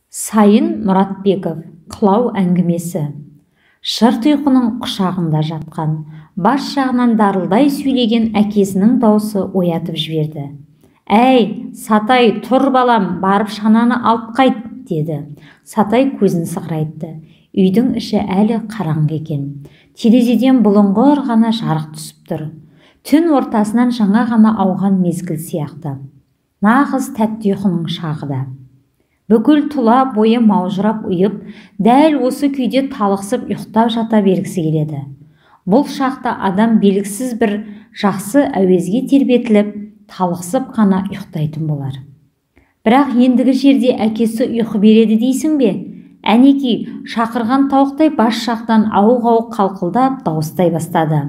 Сайын Мұратбеков қылау әңгімесі. Шырт ұйқының құшағында жатқан, бас жағынан дарылдай сөйлеген әкесінің даусы оятып жіберді. «Әй, Сатай, тұр балам, барып шананы алып қайт», деді. Сатай көзін сығырайтты. Үйдің іші әлі қараңғы екен. Терезеден бұлыңғыр ғана жарық түсіп тұр. Түн ортасынан жаңа ғана ауған мезгіл сияқты. Нағыз тәтті ұйқының шағы да. Бүкіл тұла бойы маужырап ұйып, дәл осы күйде талықсып ұйықтап жата бергісі келеді. Бұл шақта адам белгісіз бір жақсы әуезге тербетіліп, талықсып қана ұйықтайтын болар. Бірақ ендігі жерде әкесі ұйқы береді дейсің бе? Әнеки шақырған тауықтай бас жақтан ауық-ауық қалқылдап дауыстай бастады.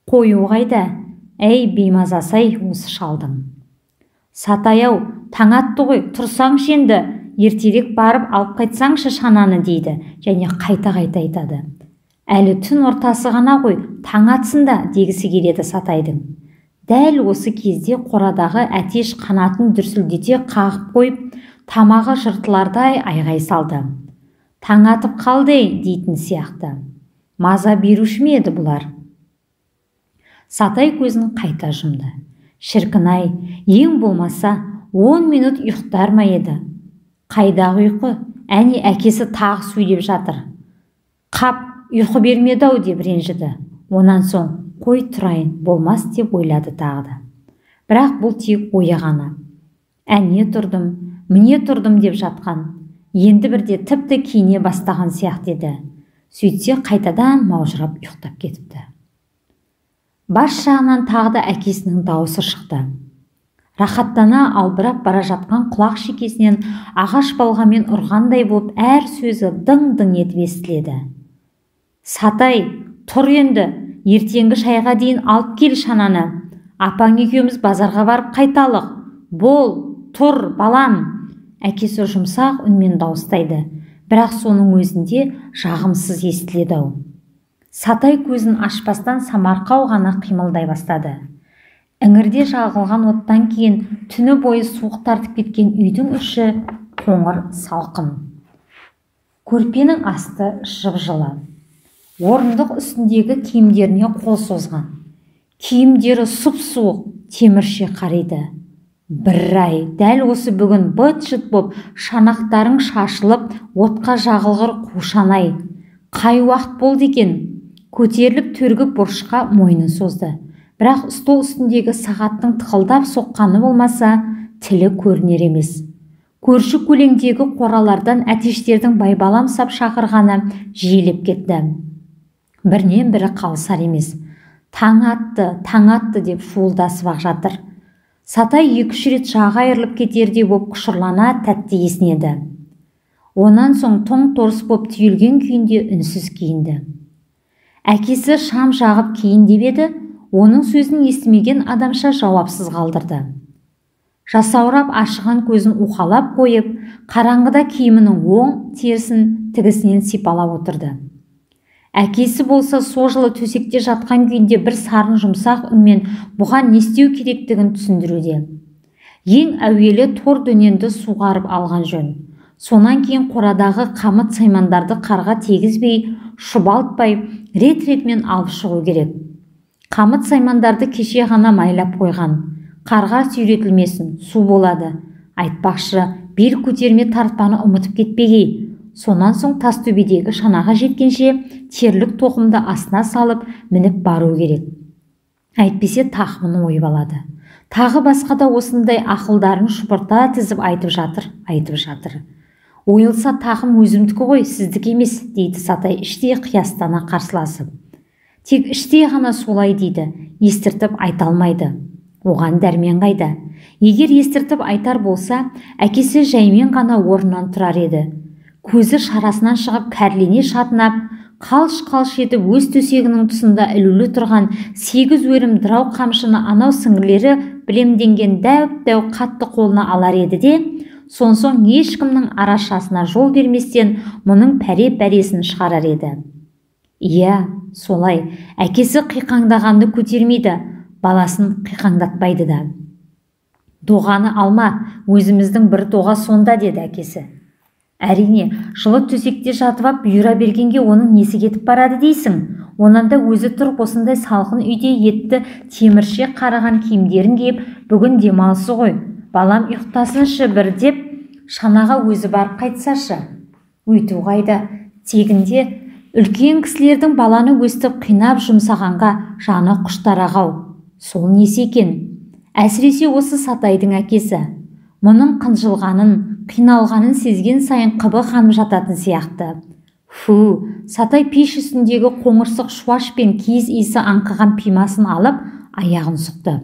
Қою қайда? Әй, беймазасай осы шалдың. Сатай-ау, таң атты ғой, тұрсаңшы енді, ертерек барып алып қайтсаңшы шананы, дейді және қайта-қайта айтады. Әлі түн ортасы ғана ғой, таң атсын да, дегісі келеді Сатайдың. Дәл осы кезде қорадағы әтеш қанатын дүрсілдете қағып қойып, тамағы жыртылардай айғай салды. Таң атып қалды дейтін сияқты. Маза беруші ме еді бұлар? Сатай көзін қайта жұмды. Шіркін-ай, ең болмаса 10 минут ұйықтар ма еді? Қайдағы ұйқы? Әне әкесі тағы сөйлеп жатыр. Қап, ұйқы бермеді-ау деп ренжіді. Онан соң, қой тұрайын, болмас деп ойлады тағыда. Бірақ бұл тек ойы ғана. Әне тұрдым, міне тұрдым деп жатқан. Енді бірде тіпті киіне бастаған сияқты еді. Сөйтсе қайтадан маужырап ұйықтап кетіпті. Бас жағынан тағы да әкесінің дауысы шықты. Рахаттана албырап бара жатқан құлақ шекесінен ағаш балғамен ұрғандай болып әр сөзі дың-дың етіп естіледі. Сатай, тұр енді, ертеңгі шайға дейін алып кел шананы. Апаң екеуміз базарға барып қайталық. Бол, тұр, балам. Әкесі жұмсақ үнмен дауыстайды, бірақ соның өзінде жағымсыз естіледі-ау. Сатай көзін ашпастан самарқау ғана қимылдай бастады. Іңірде жағылған оттан кейін түні бойы суық тартып кеткен үйдің іші қоңыр салқын. Көрпенің асты жып-жылы. Орындық үстіндегі киімдеріне қол созған. Киімдері сұп-суық, темірше қариды. Бір ай, дәл осы бүгін быт-шыт боп, шанақтарың шашылып, отқа жағылғыр қушанай. Қай уақыт болды екен? Көтеріліп төргі бұрышқа мойнын созды. Бірақ стол үстіндегі сағаттың тықылдап соққаны болмаса, тілі көрінер емес. Көрші көлеңдегі қоралардан әтештердің байбалам сап шақырғаны жиілеп кетті. Бірінен бірі қалысар емес. Таң атты деп шуылдасып ақ жатыр. Сатай 2-3 рет жағы айырылып кетердей боп құшырлана тәтті есінеді. Онан соң тоң-торыс боп түйілген күйінде үнсіз киінді. Әкесі шам жағып кейін деп еді, оның сөзін естімеген адамша жауапсыз қалдырды. Жасаурап ашыған көзін уқалап қойып, қараңғыда киімінің оң терісін тігісінен сипалап отырды. Әкесі болса со жылы төсекте жатқан күйінде бір сарын жұмсақ үнмен бұған не істеу керектігін түсіндіруде. Ең әуелі тор дөненді суғарып алған жөн. Сонан кейін қорадағы қамыт саймандарды қарға тегізбей, шұбалтпай, рет-ретмен алып шығу керек. Қамыт саймандарды кеше ғана майлап қойған. Қарға сүйретілмесін, су болады. Айтпақшы, бел көтерме тартпаны ұмытып кетпегей. Сонан соң Тастөбедегі шанаға жеткенше терлік тоқымды астына салып, мініп бару керек. Әйтпесе тақымын ойып алады. Тағы басқа да осындай ақылдарын шұбырта тізіп айтып жатыр. Ойылса тақым өзімдікі ғой, сіздік емес, дейді Сатай іштей қиястана қарсыласып. Тек іштей ғана солай дейді, естіртіп айта алмайды. Оған дәрмен қайда? Егер естіртіп айтар болса, әкесі жаймен ғана орнынан тұрар еді. Көзі шарасынан шығып кәрлене шатынап, қалш-қалш етіп өз төсегінің тұсында ілулі тұрған 8 өрім дырау қамшыны анау сіңірлері білемденген дәу-дәу қатты қолына алар еді де, сонсоң ешкімнің арашасына жол берместен мұның пәре-пәресін шығарар еді. Иә, солай, әкесі қиқаңдағанды көтермейді, баласын қиқаңдатпайды да. Доғаны алма, өзіміздің бір доға сонда, деді әкесі. Әрине, жылы төсекте жатып ап бұйыра бергенге оның несі кетіп барады дейсің? Онан да өзі тұр осындай салқын үйде етті темірше қараған киімдерін киіп, бүгін демалысы ғой. Балам ұйықтасыншы бір деп шанаға өзі барып қайтсашы. Өйту қайда? Тегінде үлкен кісілердің баланы өстіп қинап жұмсағанға жаны құштар-ау. Сол несі екен? Әсіресе осы Сатайдың әкесі. Мұның қынжылғанын, қиналғанын сезген сайын қыбы қанып жататын сияқты. Фу, Сатай пеш үстіндегі қоңырсық шуаш пен киіз иісі аңқыған пимасын алып, аяғын сұқты.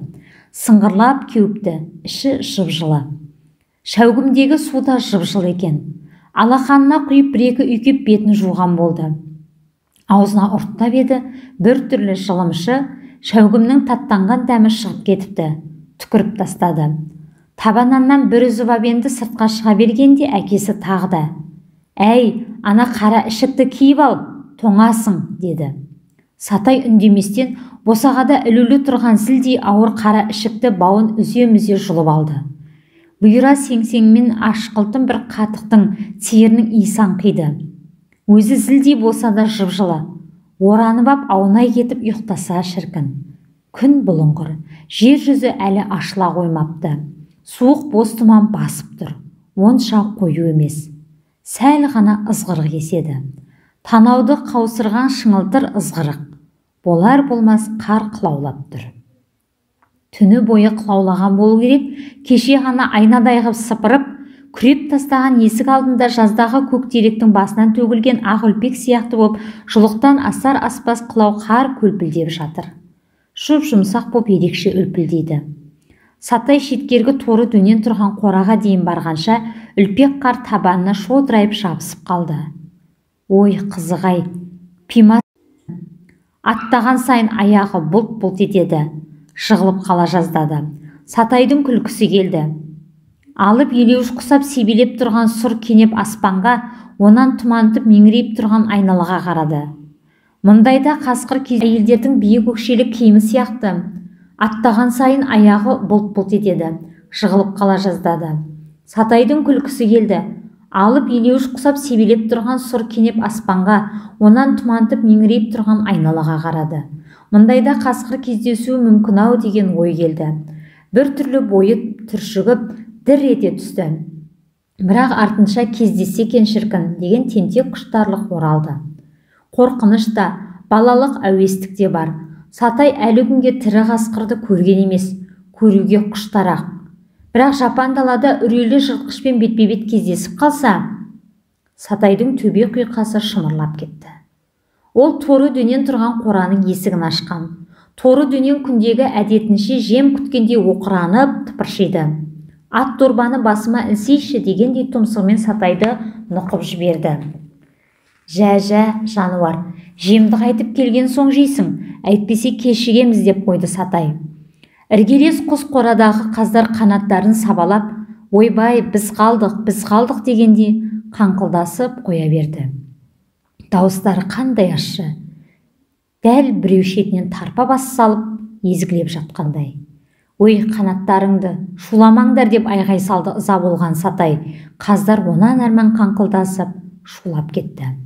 Сыңғырлап кеуіпті, іші жып-жылы. Шәугімдегі су да жып-жылы екен. Алақанына құйып бір-екі үйкеп бетін жуған болды. Аузына ұрттап еді, бір түрлі жылымшы, шәугімнің таттанған дәмі шығып кетіпті. Түкіріп тастады. Табананнан бір үзіп ап енді сыртқа шыға бергенде әкесі тағы да: «Әй, ана қара ішікті киіп ал, тоңасың», деді. Сатай үндеместен босағада ілулі тұрған зілдей ауыр қара ішікті бауын үзе-мүзе жұлып алды. Бұйра сеңсеңмен ашқылтын бір қатықтың терінің иісі аңқиды. Өзі зілдей болса да жып-жылы. Оранып ап аунай кетіп ұйықтаса шіркін. Күн бұлыңғыр, жер жүзі әлі ашыла қоймапты. Суық боз тұман басып тұр. Онша қою емес. Сәл ғана ызғырық еседі. Танауды қаусырған шыңылтыр ызғырық. Болар болмас қар қылаулап тұр. Түні бойы қылаулаған болу керек. Кеше ғана айнадай ғып сыпырып, күреп тастаған есік алдында жаздағы көктеректің басынан төгілген ақ үлпек сияқты боп, жұлықтан асар аспас қылау қар көлпілдеп жатыр. Жұп-жұмсақ боп ерекше үлпілдейді. Сатай шеткергі торы дөнен тұрған қораға дейін барғанша үлпек қар табанына шодырайып жабысып қалды. Ой, қызығай, пима аттаған сайын аяғы бұлт-бұлт етеді. Жығылып қала жаздады. Сатайдың күлкісі келді. Алып елеуіш құсап себелеп тұрған сұр кенеп аспанға, онан тұмантып меңірейіп тұрған айналаға қарады. Мұндайда қасқыр кез әйелдердің биік өкшелі киімі сияқты. Аттаған сайын аяғы бұлт-бұлт етеді. Жығылып қала жаздады. Сатайдың күлкісі келді. Алып елеуіш құсап себелеп тұрған сұр кенеп аспанға, онан тұмантып меңірейіп тұрған айналаға қарады. Мұндайда қасқыр кездесуі мүмкін-ау деген ой келді. Бір түрлі бойы түршігіп, дір ете түсті. Бірақ артынша кездессе екен шіркін деген тентек құштарлық оралды. Қорқыныш та, балалық әуестік те бар. Сатай әлі күнге тірі қасқырды көрген емес, көруге құштарақ. Бірақ жапан далада үрейлі жыртқышпен бетпе-бет кездесіп қалса, Сатайдың төбе құйқасы шымырлап кетті. Ол торы дөнен тұрған қораның есігін ашқан. Торы дөнен күндегі әдетінше жем күткенде оқыранып тыпыршиды. Ат дорбаны басыма ілсейші дегендей тұмсығымен Сатайды нұқып жіберді. Жә, жануар, жемді қайтып келген соң жейсің, әйтпесе кешігеміз деп қойды Сатай. Іргелес құс қорадағы қаздар қанаттарын сабалап, ойбай, біз қалдық дегенде қаңқылдасып қоя берді. Дауыстары қандай ащы. Дәл біреу шетінен тарпа бас салып, езгілеп жатқандай. Ой, қанаттарыңды шуламаңдар деп айғай салды ыза болған Сатай. Қаздар онан әрман қаңқылдасып, шулап кетті.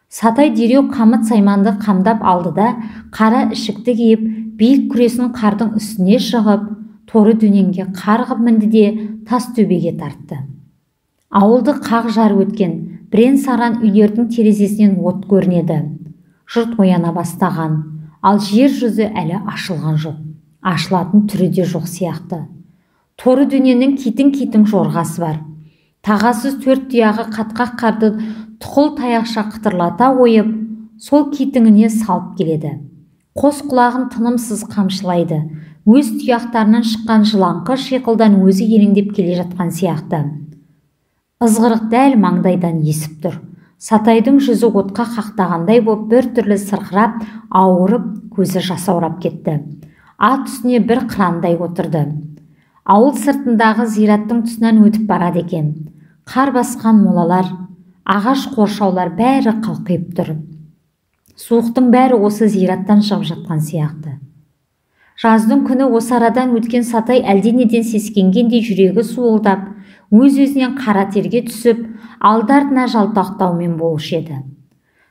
Сатай дереу қамыт сайманды қамдап алды да, қара ішікті киіп, биік күресін қардың үстіне шығып, торы дөненге қарғып мінді де тас төбеге тартты. Ауылды қақ жар өткен, бірен-саран үйлердің терезесінен от көрінеді. Жұрт ояна бастаған, ал жер жүзі әлі ашылған жоқ. Ашылатын түрі де жоқ сияқты. Торы дөненнің китің жорғасы бар. Тағасыз төрт тұяғы қатқақ қарды тұқыл таяқша қытырлата ойып, сол китіңіне салып келеді. Қос құлағын тынымсыз қамшылайды. Өз тұяқтарынан шыққан жылаңқы шиқылдан өзі елеңдеп келе жатқан сияқты. Ызғырық дәл маңдайдан есіп тұр. Сатайдың жүзі отқа қақтағандай боп бір түрлі сырқырап, ауырып, көзі жасаурап кетті. Ат үстіне бір қырандай отырды. Ауыл сыртындағы зираттың тұсынан өтіп барады екен. Қар басқан молалар, ағаш қоршаулар бәрі қалқиып тұр. Суықтың бәрі осы зираттан шығып жатқан сияқты. Жаздың күні осы арадан өткен Сатай әлденеден сескенгендей жүрегі суылдап, өз-өзінен қара терге түсіп, алды-артына жалтақтаумен болушы еді.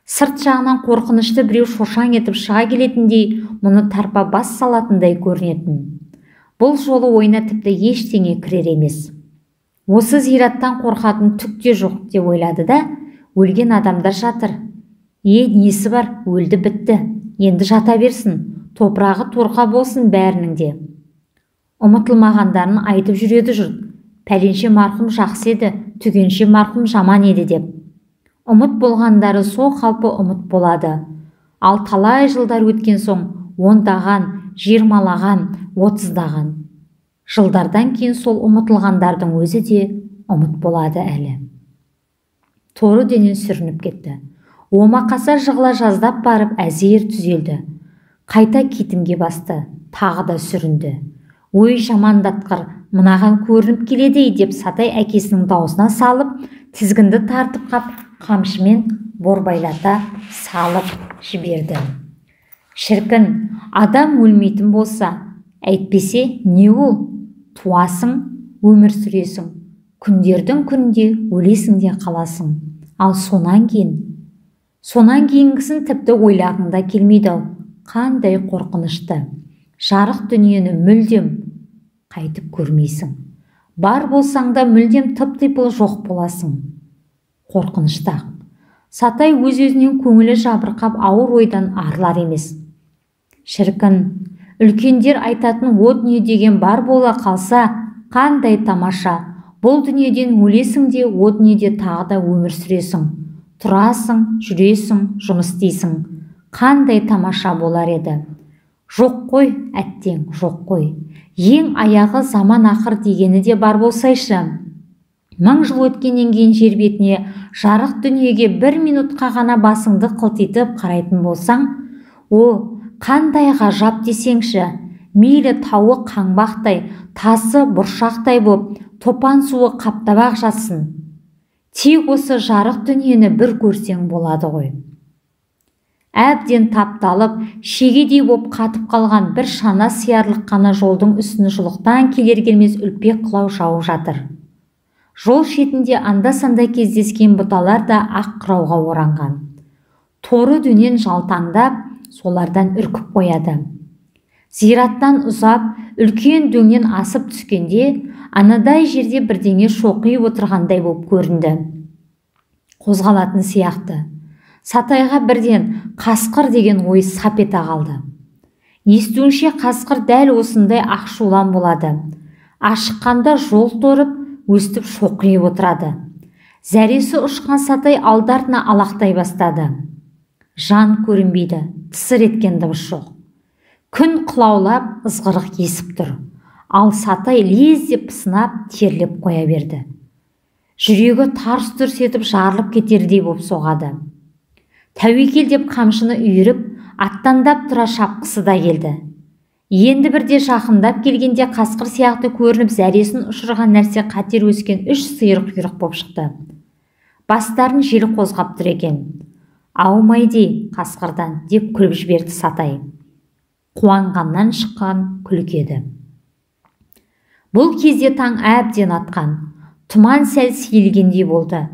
Сырт жағынан қорқынышты біреу шошаң етіп шыға келетіндей, мұны тарпа бас салатындай көрінетін. Бұл жолы ойына тіпті ештеңе кірер емес. Осы зираттан қорқатын түк те жоқ деп ойлады да, өлген адамдар жатыр. Несі бар, өлді бітті, енді жата берсін, топырағы торқа болсын бәрінің де. Ұмытылмағандарын айтып жүреді жұрт. Пәленше марқұм жақсы еді, түгенше марқұм жаман еді деп. Ұмыт болғандары сол қалпы ұмыт болады. Ал талай жылдар өткен соң, ондаған, 20-лаған, 30-даған. Жылдардан кейін сол ұмытылғандардың өзі де ұмыт болады әлі. Торы денен сүрініп кетті. Омақаса жығыла жаздап барып әзер түзелді. Қайта кетімге басты, тағы да сүрінді. Ой жамандатқыр, мынаған көрініп келедей деп Сатай әкесінің даусына салып, тізгінді тартып қап, қамшымен борбайлата салып жіберді. Шіркін, адам өлмейтін болса, әйтпесе не ол? Туасың, өмір сүресің, күндердің күнінде өлесің де қаласың. Ал сонан кейінгісін тіпті ойлағыңда келмейді. Қандай қорқынышты. Жарық дүниені мүлдем қайтып көрмейсің. Бар болсаң да мүлдем тып-типыл жоқ боласың. Қорқыныштақ. Сатай өз-өзінен көңілі жабырқап ауыр ойдан арылар емес. Шіркін, үлкендер айтатын о дүние деген бар бола қалса, қандай тамаша. Бұл дүниеден өлесің де, о дүниеде тағы да өмір сүресің. Тұрасың, жүресің, жұмыс істейсің. Қандай тамаша болар еді. Жоқ қой, әттең, жоқ қой. Ең аяғы заман ақыр дегені де бар болсайшы. 1000 жыл өткеннен кейін жер бетіне, жарық дүниеге 1 минутқа ғана басыңды қылтитып қарайтын болсаң, о, қандай ғажап десеңші. Мейлі тауы қаңбақтай, тасы бұршақтай боп, топан суы қаптап жатсын. Тек осы жарық дүниені бір көрсең болады ғой. Әбден тапталып, шегедей боп қатып қалған бір шана сиярлық қана жолдың үстін жұлықтан келер-келмес үлпек қылау жауып жатыр. Жол шетінде анда-санда кездескен бұталар да ақ қырауға оранған. Торы дөнен жалтаңдап, солардан үркіп қояды. Зираттан ұзап, үлкен дөңнен асып түскенде, анадай жерде бірдеңе шоқиып отырғандай боп көрінді. Қозғалатын сияқты. Сатайға бірден қасқыр деген ой сап ете қалды. Естуінше қасқыр дәл осындай ақшулан болады. Ашыққанда жол торып, өстіп шоқиып отырады. Зәресі ұшқан Сатай алды-артына алақтай бастады. Жан көрінбейді, тысыр еткен дыбыс жоқ. Күн қылаулап, ызғырық есіп тұр. Ал Сатай лезде пысынап, терлеп қоя берді. Жүрегі тарс-тұрс етіп жарылып кетердей боп соғады. Тәуекел деп қамшыны үйіріп, аттандап тұра шапқысы да келді. Енді бірде жақындап келгенде қасқыр сияқты көрініп зәресін ұшырған нәрсе қатер өскен 3 сиыр құйрық боп шықты. Бастарын жел қозғап тұр екен. Аумайдей қасқырдан деп күліп жіберді Сатай. Қуанғаннан шыққан күлкі еді. Бұл кезде таң әбден атқан. Тұман сәл сейілгендей болды.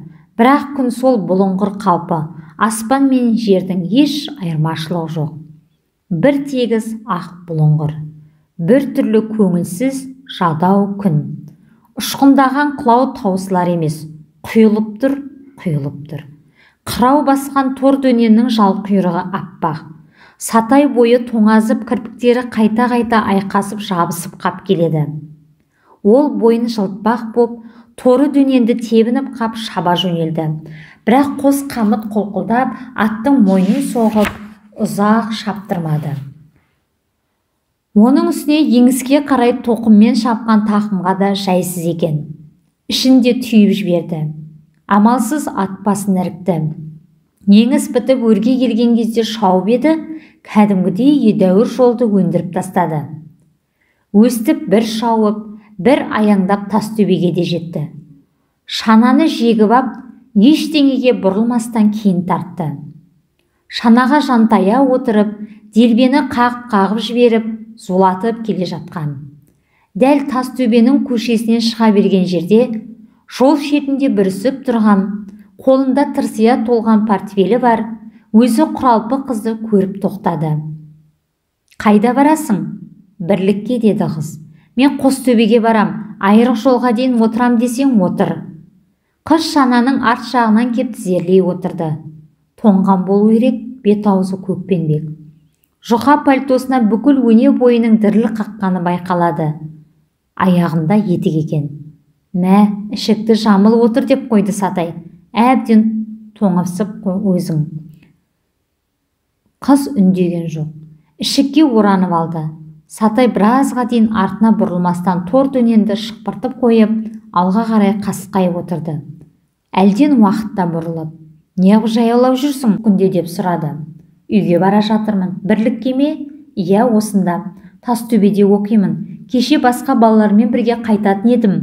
Бірақ күн сол бұлыңғыр қалпы. Аспан мен жердің еш айырмашылығы жоқ. Бір тегіс ақ бұлыңғыр. Бір түрлі көңілсіз жадау күн. Ұшқындаған қылау таусылар емес. Құйылып тұр, құйылып тұр. Қырау басқан тор дөненнің жал құйрығы аппақ. Сатай бойы тоңазып, кірпіктері қайта-қайта айқасып жабысып қап келеді. Ол бойын жылтпақ боп, торы дөненді тебініп қап шаба жөнелді. Бірақ қос қамыт қолқылдап, аттың мойнын соғып, ұзақ шаптырмады. Оның үстіне еңіске қарай тоқыммен шапқан тақымға да жайсыз екен. Ішінде түйіп жіберді. Амалсыз ат басын ірікті. Еңіс бітіп өрге келген кезде шауып еді, кәдімгідей едәуір жолды өндіріп тастады. Өстіп бір шауып, бір аяңдап тас төбеге де жетті. Шананы жегіп ап, ештеңеге бұрылмастан кейін тартты. Шанаға жантая отырып, делбені қағып жіберіп, зулатып келе жатқан. Дәл тас төбенің көшесінен шыға берген жерде, Жол шетінде бүрісіп тұрған, қолында тырсия толған портфелі бар, өзі құралпы қызды көріп тоқтады. «Қайда барасың?» «Бірлікке», деді қыз. «Мен Қостөбеге барам, айрық жолға дейін отырам десең отыр». Қыз шананың арт жағынан кеп тізерлей отырды. Тоңған болу керек, бет-аузы көкпенбек. Жұқа пальтосына бүкіл өне бойының діріл қаққаны байқалады. Аяғында етік екен. «Мә, ішікті жамыл отыр» деп қойды Сатай. «Әбден тоңыпсып өзің». Қыз үндеген жоқ. Ішікке оранып алды. Сатай біразға дейін артына бұрылмастан тор дөненді шықпыртып қойып, алға қарай қасқайып отырды. Әлден уақытта бұрылып, «Неғып жаяулап жүрсің күнде?» деп сұрады. «Үйге бара жатырмын». «Бірлікке ме?» «Иә, осында. Тастөбеде оқимын. Кеше басқа балалармен бірге қайтатын едім.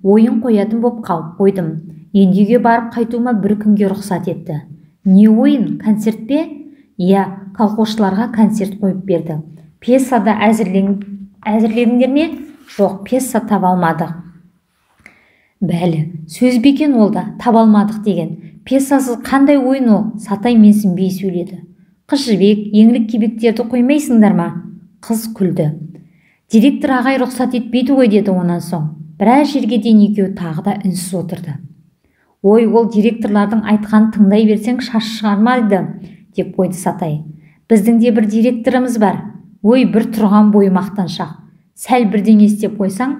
Ойын қоятын боп қалып қойдым. Енді үйге барып қайтуыма бір күнге рұқсат етті». «Не ойын? Концерт пе?» «Иә, колхозшыларға концерт қойып берді». «Пьесада әзірледіңдер ме?» «Жоқ, пьеса таба алмадық». «Бәлі, сөз бекен ол да, таба алмадық деген. Пьесасыз қандай ойын ол?» Сатай менсінбей сөйледі. «Қыз жібек, еңлік кебектерді қоймайсыңдар ма?» Қыз күлді. «Директор ағай рұқсат етпейді ғой» деді онан соң. Біраз жерге дейін екеуі тағы да үнсіз отырды. «Ой, ол директорлардың айтқанын тыңдай берсең шаш шығармайды» деп қойды Сатай. «Біздің де бір директорымыз бар. Ой, бір тұрған бойы мақтаншақ. Сәл бірдеңе істеп қойсаң,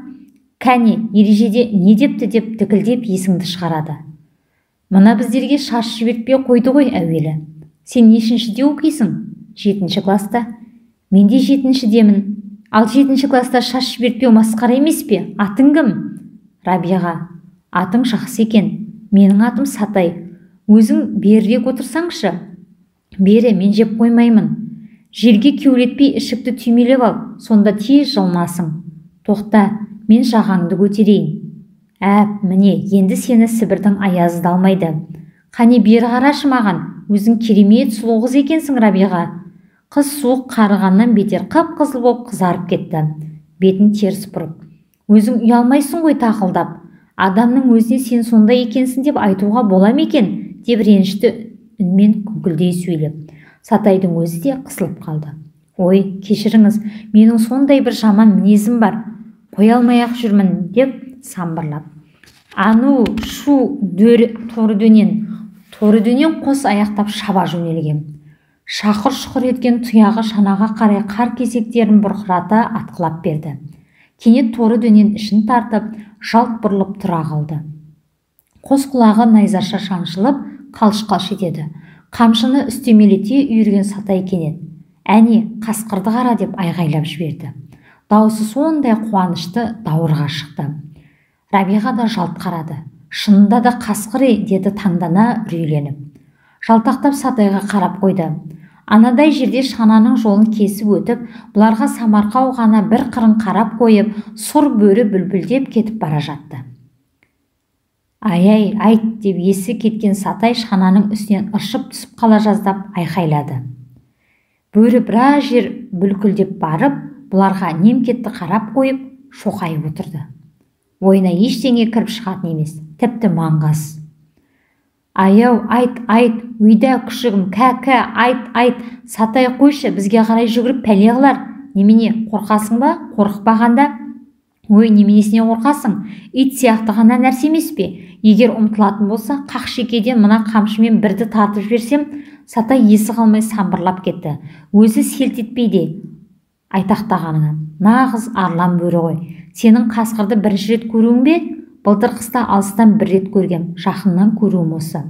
кәне, ережеде не депті деп дікілдеп есіңді шығарады. Мына біздерге шаш жібертпей қойды ғой әуелі. Сен нешіншіде оқисың?» «7-ші класста». «Мен де 7-шідемін. Ал 7-ші класста шаш жібертпеу масқара емес пе? Атың кім?» «Рабиға». «Атың жақсы екен. Менің атым Сатай. Өзің берірек отырсаңшы». «Бері, мен жеп қоймаймын». «Жерге кеулетпей ішікті түймелеп ал, сонда тез жылынасың». «Тоқта, мен жағаңды көтерейін». «Әп, міне, енді сені Сібірдің аязы да алмайды». «Қане бері қарашы маған, өзің керемет сұлу қыз екенсің, Рабиға». Қыз суық қарығаннан бетер қып-қызыл болып қызарып кетті. Бетін теріс бұрып. «Өзің ұялмайсың ғой тақылдап. Адамның өзіне сен сондай екенсің деп айтуға бола ма екен?» деп ренішті үнмен күңкілдей сөйлеп. Сатайдың өзі де қысылып қалды. «Ой, кешіріңіз, менің сондай бір жаман мінезім бар. Қоя алмай-ақ жүрмін» деп самбырлап. «Ану, шу, торы дөнен қос аяқтап шаба жөнелген. Шақыр-шұқыр еткен тұяғы шанаға қарай қар кесектерін бұрқырата атқылап берді. Кенет торы дөнен ішін тартып, жалт бұрылып тұра қалды. Қос құлағы найзаша шаншылып, қалш-қалш етеді. Қамшыны үстемелете үйірген Сатай кенет «Әне, қасқырды қара» деп айғайлап жіберді. Дауысы сондай қуанышты даурыға шықты. Рабиға да жалт қарады. «Шынында да қасқыр» деді таңдана үрейленіп. Жалтақтап Сатайға қарап қойды. Анадай жерде шананың жолын кесіп өтіп, бұларға самарқау ғана бір қырын қарап қойып, сұр бөрі бүлбілдеп кетіп бара жатты. «Ай-ай, айт» деп есі кеткен Сатай шананың үстінен ыршып түсіп қала жаздап айқайлады. Бөрі біраз жер бүлкілдеп барып, бұларға немкетті қарап қойып, шоқайып отырды. Ойына ештеңе кіріп шығатын емес, тіпті маңғаз. «Аяу, айт, үйда күшігім, кә, айт, Сатай қойшы, бізге қарай жүгіріп пәле қылар. Немене, қорқасың ба? Қорықпағанда?» «Ой, неменесіне қорқасың? Ит сияқты ғана нәрсе емес пе? Егер ұмтылатын болса, қақ шекеден мына қамшымен бірді тартып жіберсем». Сатай есі қалмай самбырлап кетті. Өзі селт етпейді айтақтағаныңа. «Нағыз арлан бөрі ғой. Сенің қасқырды бірінші рет көруің бе?» «Былтыр қыста алыстан бір рет көргем, жақыннан көруім осы».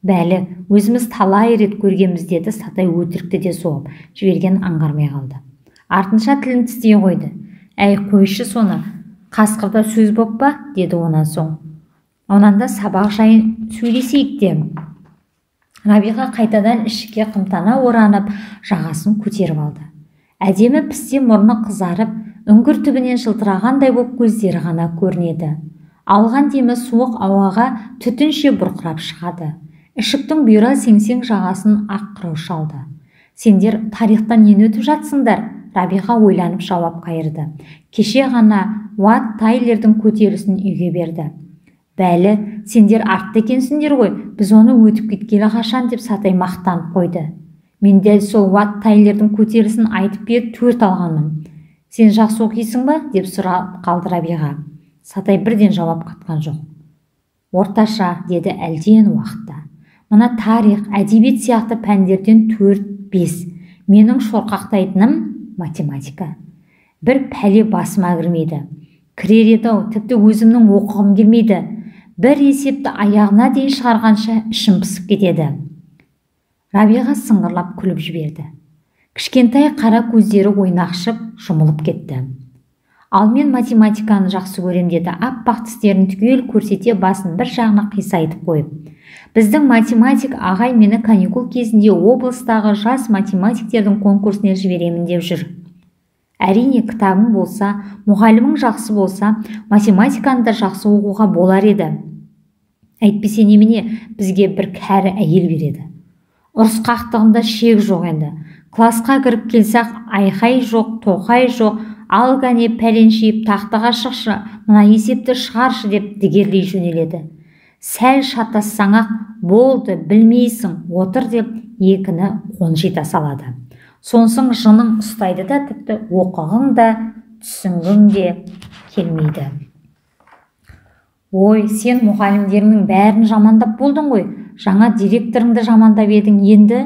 «Бәлі, өзіміз талай рет көргенбіз» деді Сатай өтірікті де соғып жіберген аңғармай қалды. Артынша тілін тістей қойды. «Әй, қойшы соны, қасқырда сөз боп па?» деді онан соң. «Онан да сабақ жайын сөйлесейік де». Рабиға қайтадан ішікке қымтана оранып, жағасын көтеріп алды. Әдемі пісте мұрны қызарып, үңгір түбінен жылтырағандай боп көздері ғана көрінеді. Алған демі суық ауаға түтінше бұрқырап шығады. Ішіктің бұйра сеңсең жағасын ақ қырау шалды. «Сендер тарихтан нені өтіп жатсыңдар?» Рабиға ойланып жауап қайырды. «Кеше ғана Уат Тайлердің көтерілісін үйге берді. Бәлі, сендер артта екенсіңдер ғой, біз оны өтіп кеткелі қашан деп Сатай мақтанып қойды. Мен дәл сол Уат Тайлердің көтерілісін айтып беріп 4 алғанмын. Сен жақсы оқисың ба деп сұрап қалды Рабиға. Сатай бірден жауап қатқан жоқ. Орташа, деді әлден уақытта. Мына тарих, әдебиет сияқты пәндерден 4-5. Менің шорқақтайтыным математика. Бір пәле басыма кірмейді. Кірер еді-ау, тіпті өзімнің оқығым келмейді. Бір есепті аяғына дейін шығарғанша ішім пысып кетеді. Рабиға сыңғырлап күліп жіберді. Кішкентай қара көздері ойнақшып, жұмылып кетті. Ал мен математиканы жақсы көрем, деді, аппақ тістерін түгел көрсете басын бір жағына қисайтып қойып. Біздің математик ағай мені каникул кезінде облыстағы жас математиктердің конкурсіне жіберемін деп жүр. Әрине, кітабың болса, мұғалімің жақсы болса, математиканы да жақсы оқуға болар еді. Әйтпесе немене, бізге бір кәрі әйел береді. Ұрыс қақтығында шек жоқ енді. Класқа кіріп келсақ, айқай жоқ, тоқай жоқ, ал кәне пәленшейіп тақтаға шықшы, мына есепті шығаршы деп дігерлей жөнеледі. Сәл шатассаң-ақ, болды, білмейсің, отыр деп екіні қонжита салады. Сонсың жының ұстайды да, тіпті оқығың да, түсінгің де келмейді. Ой, сен мұғалімдерінің бәрін жамандап болдың ғой, жаңа директорыңды жамандап едің, енді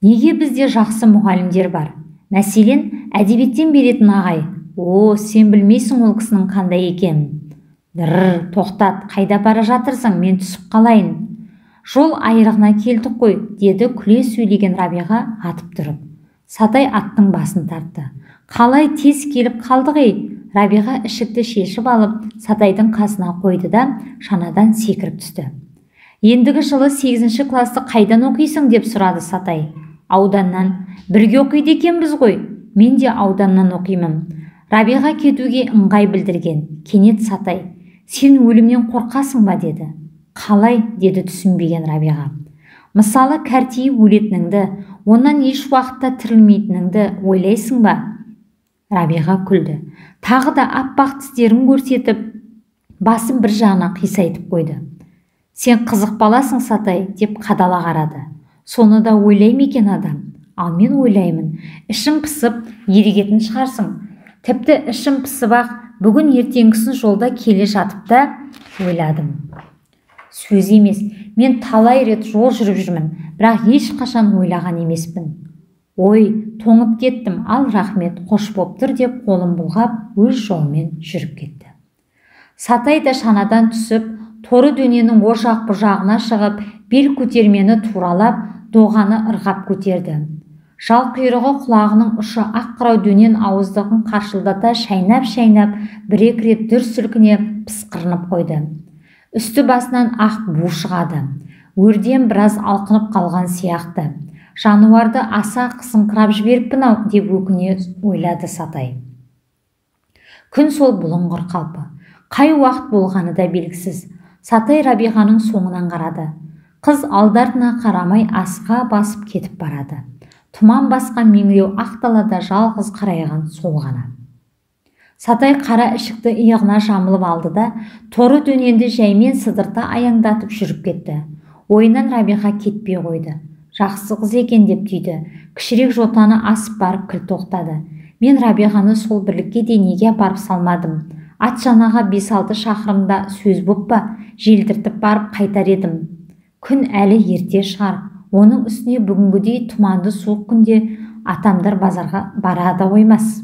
неге бізде жақсы мұғалімдер бар? Мәселен, әдебиеттен беретін ағай. О, сен білмейсің ол кісінің қандай екенін. Тоқтат, қайда бара жатырсың, мен түсіп қалайын. Жол айрығына келдік қой, деді күле сөйлеген Рабиға атып тұрып. Сатай аттың басын тартты. Қалай тез келіп қалдық ей? Рабиға ішікті шешіп алып, Сатайдың қасына қойды да шанадан секіріп түсті. Ендігі жылы 8-ші класты қайдан оқисың деп сұрады Сатай. Ауданнан. Бірге оқиды екенбіз ғой. Мен де ауданнан оқимын. Рабиға кетуге ыңғай білдірген. Кенет Сатай, сен өлімнен қорқасың ба деді. Қалай, деді түсінбеген Рабиға. Мысалы, кәртейіп өлетініңді, онан еш уақытта тірілмейтініңді ойлайсың ба? Рабиға күлді. Тағы да аппақ тістерін көрсетіп, басын бір жағына қисайтып қойды. Сен қызық баласың, Сатай, деп қадала қарады. Соны да ойлай ма екен адам? Ал мен ойлаймын, ішің пысып, ерегетін шығарсың. Тіпті ішім пысып-ақ, бүгін ертеңгісін жолда келе жатып та ойладым. Сөз емес, мен талай рет жол жүріп жүрмін, бірақ ешқашан ойлаған емеспін. Ой, тоңып кеттім, ал рахмет, қош боп тұр деп қолын бұлғап, өз жолымен жүріп кетті. Сатай да шанадан түсіп, торы дөненің о жақ бұ жағына шығып, бел көтермені туралап, доғаны ырғап көтерді. Жал құйрығы құлағының ұшы ақ қырау дөнен ауыздығын қаршылдата шайнап-шайнап, бір-екі рет дүр сілкіне пысқырынып қойды. Үсті басынан ақ бу шығады. Өрден біраз алқынып қалған сияқты. Жануарды аса қысыңқырап жіберіппін-ау деп өкіне ойлады Сатай. Күн сол бұлыңғыр қалпы. Қай уақыт болғаны да белгісіз. Сатай Рабиғаның соңынан қарады. Қыз алдарына қарамай асқа басып кетіп барады. Тұман басқан меңіреу ақ далада жалғыз қарайған сол ғана. Сатай қара ішікті иығына жамылып алды да, торы дөненді жәймен сыдырта аяңдатып жүріп кетті. Ойынан Рабиға кетпей қойды. Жақсы қыз екен деп түйді. Кішірек жотаны асып барып кіл тоқтады. Мен Рабиғаны сол бірлікке де неге апарып салмадым? Ат жанаға 5-6 шақырымда сөз боп па, желдіртіп барып қайтар едім. Күн әлі ерте шығар. Оның үстіне бүгінгідей тұманды суық күнде атамдар базарға барады қоймас.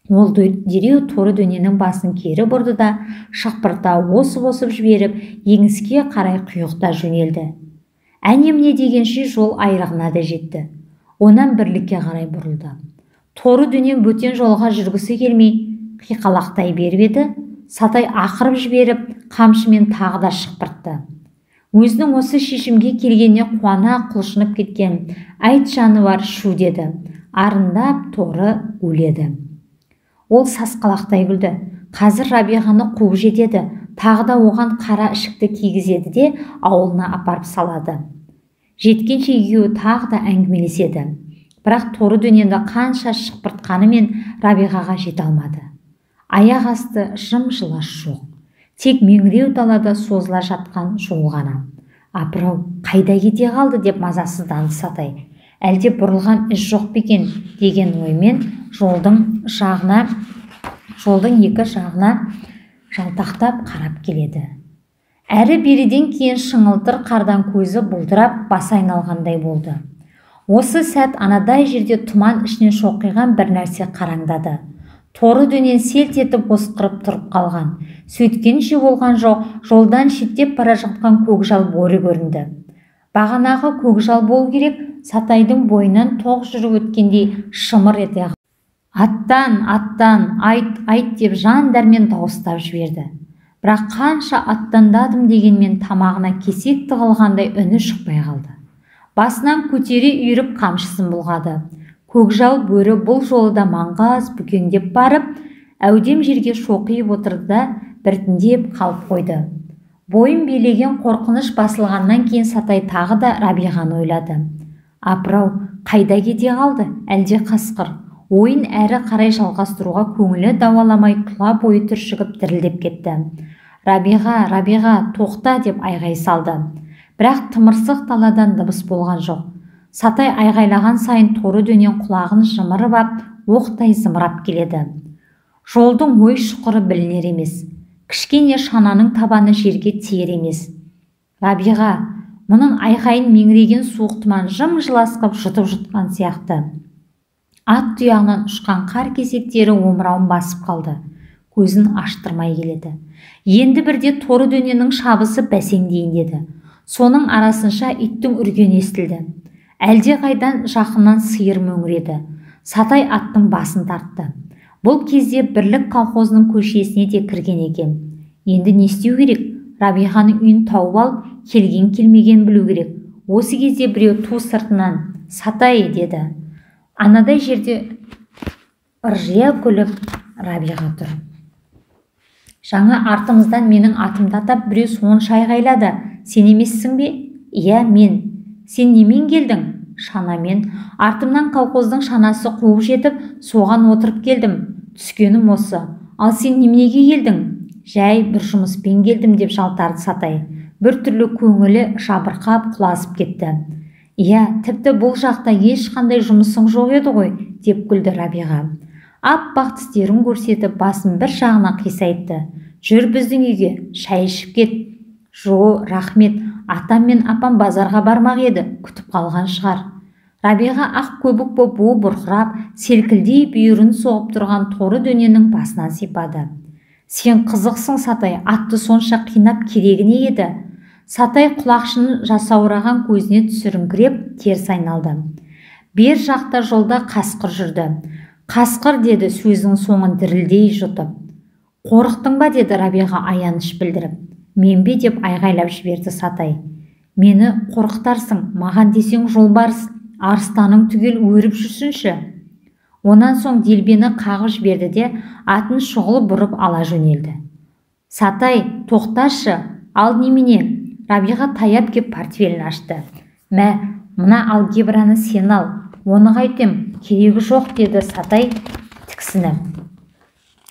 Ол дереу торы дөненің басын кері бұрды да, шықпырта осып-осып жіберіп, еңіске қарай құйықта жөнелді. Әнемне дегенше жол айрығына да жетті. Онан бірлікке қарай бұрылды. Торы дөнен бөтен жолға жүргісі келмей, қиқалақтай беріп еді, Сатай ақырып жіберіп, қамшымен тағы да шықпыртты. Өзінің осы шешімге келгеніне қуана құлшынып кеткен. Айт жануар шу деді. Арындап торы өледі. Ол сасқалақтай күлді. Қазір Рабиғаны қуып жетеді. Тағы да оған қара ішікті кигізеді де ауылына апарып салады. Жеткенше екеуі тағы да әңгімелеседі. Бірақ торы дөненді қанша шықпыртқанымен Рабиғаға жете алмады. Аяқ асты жым-жылас жоқ. Тек меңіреу далада созыла жатқан жол ғана. Апырау, қайда кете қалды деп мазасызданды Сатай. Әлде бұрылған із жоқ па екен деген оймен жолдың екі жағына жалтақтап қарап келеді. Әрі беріден кейін шыңылтыр қардан көзі бұлдырап басы айналғандай болды. Осы сәт анадай жерде тұман ішінен шоқиған бір нәрсе қараңдады. Торы дөнен селт етіп осқырып тұрып қалған. Сөйткенше болған жоқ, жолдан шеттеп бара жатқан көкжал бөрі көрінді. Бағанағы көкжал болу керек, Сатайдың бойынан тоқ жүріп өткендей шымыр ете. Аттан, айт деп жан дәрмен дауыстап жіберді. Бірақ қанша аттандадым дегенмен тамағына кесек тығылғандай үні шықпай қалды. Басынан көтере үйіріп қамшысын бұлғады. Көкжал бөрі бұл жолы да маңғаз бүкеңдеп барып, әудем жерге шоқиып отырды да біртіндеп қалып қойды. Бойын билеген қорқыныш басылғаннан кейін Сатай тағы да Рабиғаны ойлады. Апырау, қайда кете қалды, әлде қасқыр? Ойын әрі қарай жалғастыруға көңілі дауаламай тұла бойы түршігіп дірілдеп кетті. Рабиға, тоқта деп айғай салды. Бірақ тымырсық даладан дыбыс болған жоқ. Сатай айғайлаған сайын торы дөнен құлағын жымырып ап, оқтай зымырап келеді. Жолдың ой шұқыры білінер емес. Кішкене шананың табаны жерге тиер емес. Рабиға, мұның айқайын меңіреген суық тұман жым-жылас қып жұтып жұтқан сияқты. Ат тұяғынан ұшқан қар кесектері омырауын басып қалды. Көзін аштырмай келеді. Енді бірде торы дөненің шабысы бәсеңдейін деді. Соның арасынша иттің үргені естілді. Әлде қайдан жақыннан сиыр мөңіреді. Сатай аттың басын тартты. Бұл кезде Бірлік колхозының көшесіне де кірген екен. Енді не істеу керек? Рабиғаның үйін тауып алып, келген-келмеген білу керек. Осы кезде біреу ту сыртынан «Сатай» деді. Анадай жерде ыржия күліп Рабиға тұр. Жаңа артымыздан менің атымды атап біреу сонша айғайлады. Сен емессің бе? Иә, мен. Сен немен келдің? Шанамен. Артымнан колхоздың шанасы қуып жетіп, соған отырып келдім. Түскенім осы. Ал сен неменеге келдің? Жай бір жұмыспен келдім деп жалтарды Сатай. Бір түрлі көңілі жабырқап құлазып кетті. Иә, тіпті бұл жақта ешқандай жұмысың жоқ еді ғой, деп күлді Рабиға. Аппақ тістерін көрсетіп, басын бір жағына қисайтты. Жүр біздің үйге, шай ішіп кет. Жо, рахмет, атам мен апам базарға бармақ еді, күтіп қалған шығар. Рабиға ақ көбік боп буы бұрқырап, селкілдей бүйірін соғып тұрған торы дөненнің басынан сипады. Сен қызықсың, Сатай, атты сонша қинап керегі не еді? Сатай құлақшынын жасаураған көзіне түсіріңкіреп теріс айналды. Бер жақта жолда қасқыр жүрді. Қасқыр, деді сөзінің соңын дірілдей жұтып. Қорықтың ба, деді Рабиға аяныш білдіріп. Мен бе, деп айғайлап жіберді Сатай. Мені қорықтарсың, маған десең жолбарыс, арыстаның түгел өріп жүрсінші. Онан соң делбені қағып жіберді де атын шұғыл бұрып ала жөнелді. Сатай, тоқташы, ал немене? Рабиға таяп кеп портфелін ашты. Мә, мына алгебраны сен ал, оны қайтем, керегі жоқ, деді Сатай тіксініп.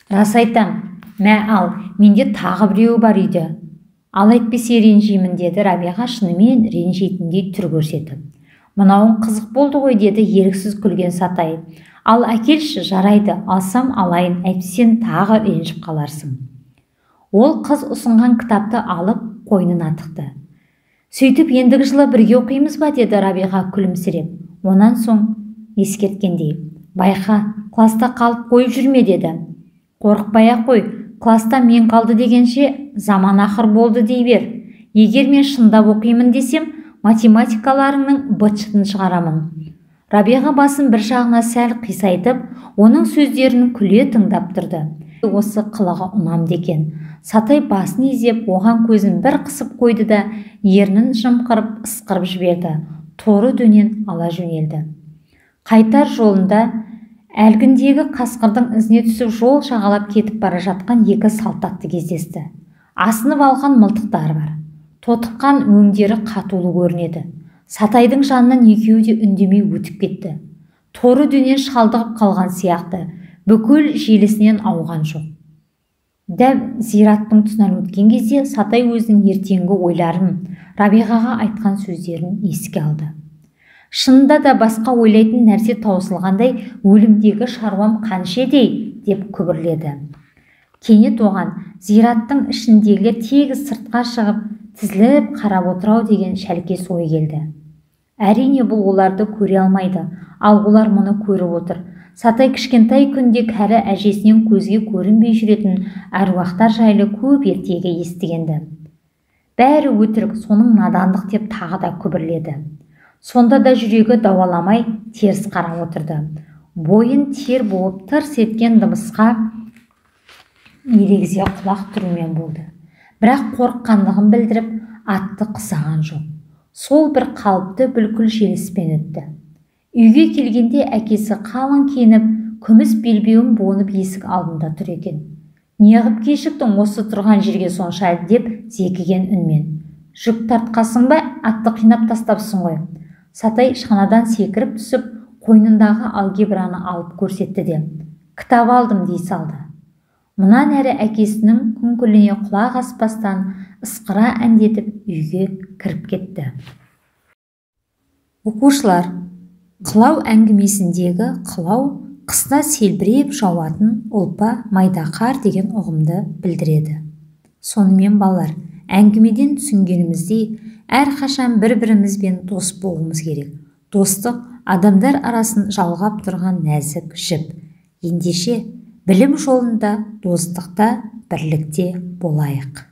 Рас айтам, мә ал, менде тағы біреуі бар үйде. Ал әйтпесе ренжимін, деді Рабиға шынымен ренжитіндей түр көрсетіп. Мынауың қызық болды ғой, деді еріксіз күлген Сатай. Ал әкелші, жарайды, алсам алайын, әйтпесең тағы ренжіп қаларсың. Ол қыз ұсынған кітапты алып қойнына тықты. Сөйтіп ендігі жылы бірге оқимыз ба, деді Рабиға күлімсіреп. Онан соң ескерткендей. Байқа, класта қалып қойып жүрме, деді. Қорықпай-ақ қой, класта мен қалды дегенше заман ақыр болды дей бер. Егер мен шындап оқимын десем, математикаларыңның быт-шытын шығарамын. Рабиға басын бір жағына сәл қисайтып, оның сөздерін күле тыңдап тұрды. Осы қылығы ұнамды екен. Сатай басын изеп, оған көзін бір қысып қойды да, ернін жымқырып, ысқырып жіберді. Торы дөнен ала жөнелді. Қайтар жолында әлгіндегі қасқырдың ізіне түсіп жол жағалап кетіп бара жатқан екі салтатты кездесті. Асынып алған мылтықтары бар. Тотыққан өңдері қатулы көрінеді. Сатайдың жанынан екеуі де үндемей өтіп кетті. Торы дөнен шалдығып қалған сияқты, бүкіл желісінен ауған жоқ. дәп зираттың тұсынан өткен кезде Сатай өзінің ертеңгі ойларын, Рабиғаға айтқан сөздерін еске алды. Шынында да басқа ойлайтын нәрсе таусылғандай, өлімдегі шаруам қаншедей деп күбірледі. Кенет оған зираттың ішіндегі тегіс сыртқа шығып, тізіліп қарап отырау деген шәлкес ой келді. Әрине бұл оларды көре алмайды, ал олар мұны көріп отыр. Сатай кішкентай күнде кәрі әжесінен көзге көрінбей жүретін әруақтар жайлы көп ертегі естігенді. Бәрі өтірік, соның надандық деп тағы да күбірледі. Сонда да жүрегі дауаламай теріс қарап отырды. Бойын тер болып тырс еткен дыбысқа елегізе құлақ түрумен болды. Бірақ қорыққандығын білдіріп, атты қысаған жоқ. Сол бір қалыпты бүлкіл желіспен өтті. Үйге келгенде әкесі қалың киініп, күміс белбеуін буынып есік алдында тұр екен. «Неғып кешіктің осы тұрған жерге сонша?» деп зекіген үнмен. «Жүк тартқасың ба? Атты қинап тастапсың ғой». Сатай шанадан секіріп түсіп, қойнындағы алгебраны алып көрсетті де, «Кітап алдым» дей салды. Мұнан әрі әкесінің күңкіліне құлақ аспастан ысқыра әндетіп үйге кіріп кетті. Оқушылар, қылау әңгімесіндегі қылау қыста селбіреп жауатын ұлпа майда қар деген ұғымды білдіреді. Сонымен балалар, әңгімеден түсінгеніміздей, әрқашан бір-бірімізбен дос болуымыз керек. Достық адамдар арасын жалғап тұрған нәзік жіп. Ендеше білім жолында, достықта, бірлікте болайық.